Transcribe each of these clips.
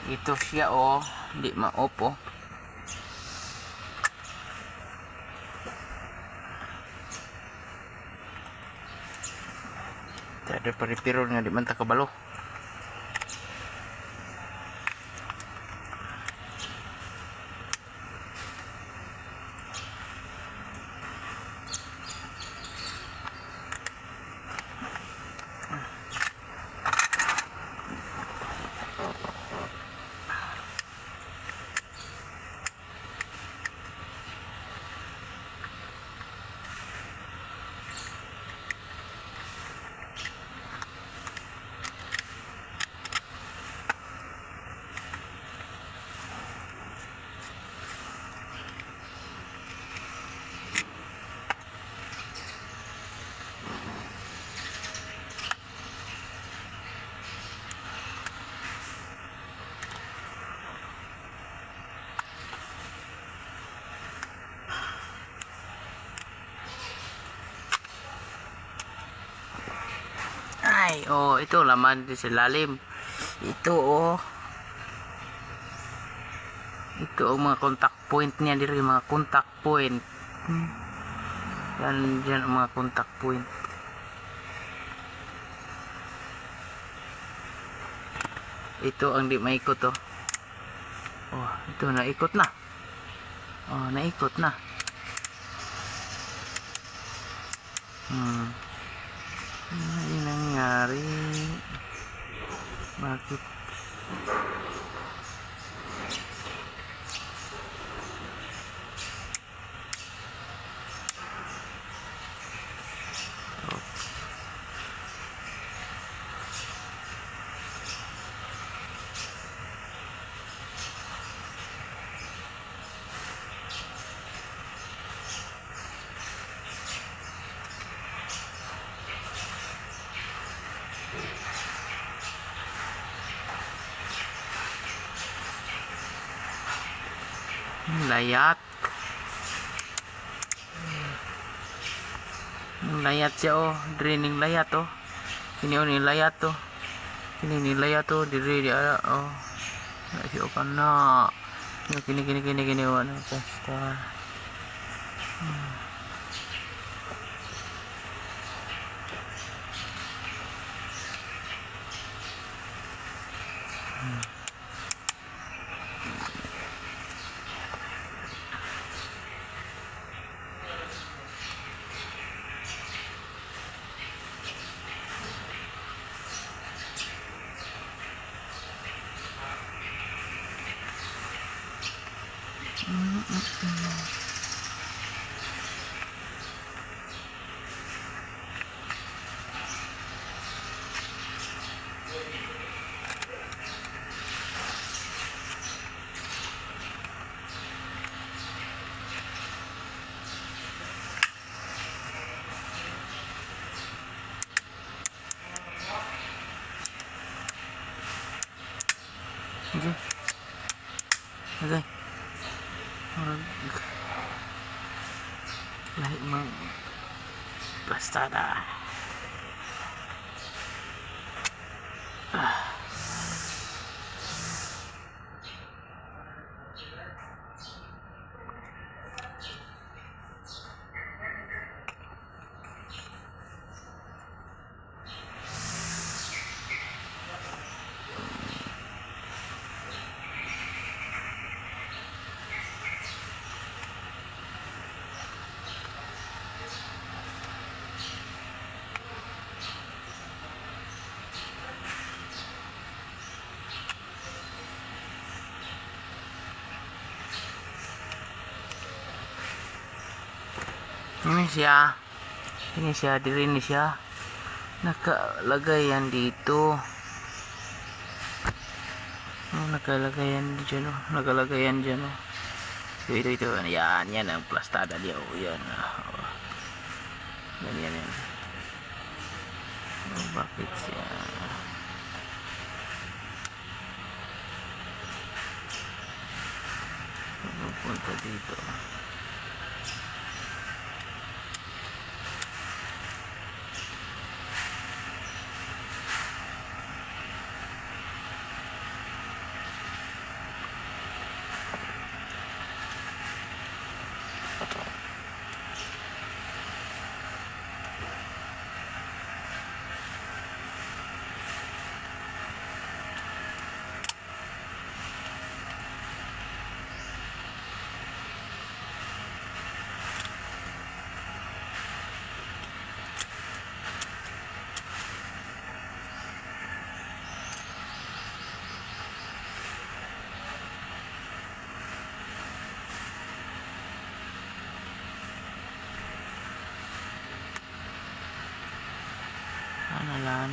Ito siya oh, hindi ma-off oh. Ada peripirol nga di man ta kabalo. Ay, oh, ito laman din sa lalim. Ito oh. Ito ang mga contact point niya diri, mga contact point. Yan ang mga contact point. Ito ang di maikot oh. Oh, ito naikot na. Oh, naikot na. Ano nangyari? Bakit? Layat. Layat siya oh, draining layat oh. Ini oh ni layat oh. Ini ni layat oh, diri di ada oh. Siya kana. Kini wala basta. Okay. Okay. Lahi mang plastada. Ini siya, diri ni siya. Nakalagay yan dito. Oh, nakalagay yan dyan oh. Nakalagay yan dyan oh. Ito. Yan ang plastada dia oh. Yan. Oh. Yan. Oh, bakit siya? Punta dito.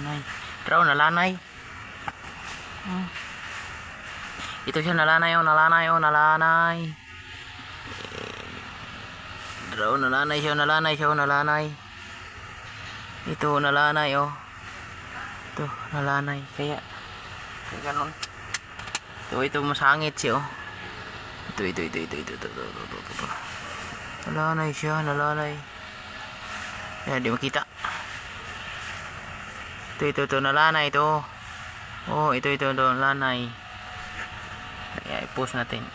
nalanay. Draw, nalanay. Ito siya, nalanay, oh, nalanay, oh, nalanay. Draw, nalanay siya, nalanay siya, nalanay. Ito, nalanay, oh. Ito, nalanay. Kaya ganun. Ito, masangit siya, oh. Ito. Nalanay siya, nalanay. Yan, di makita. Ito, nalanay ito. Oh, ito, nalanay. Kaya, i-post natin.